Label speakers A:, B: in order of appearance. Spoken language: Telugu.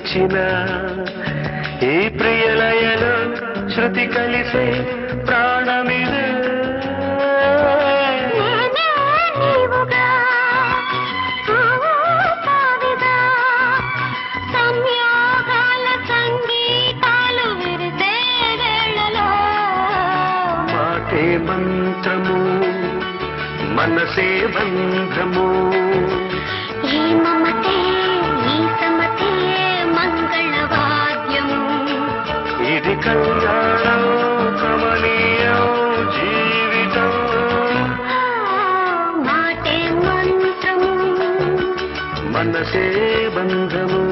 A: పిలిచిన ఈ ప్రియలయలో శృతి కలిసే ప్రాణమిదే మంత్రము మనసే బంధము
B: ఈ మమతే ఈ సమతే మంగళవాద్యము
A: ఇది కళ్యాణం కమనీయం జీవితం
B: మాటే మంత్రము
A: మనసే బంధము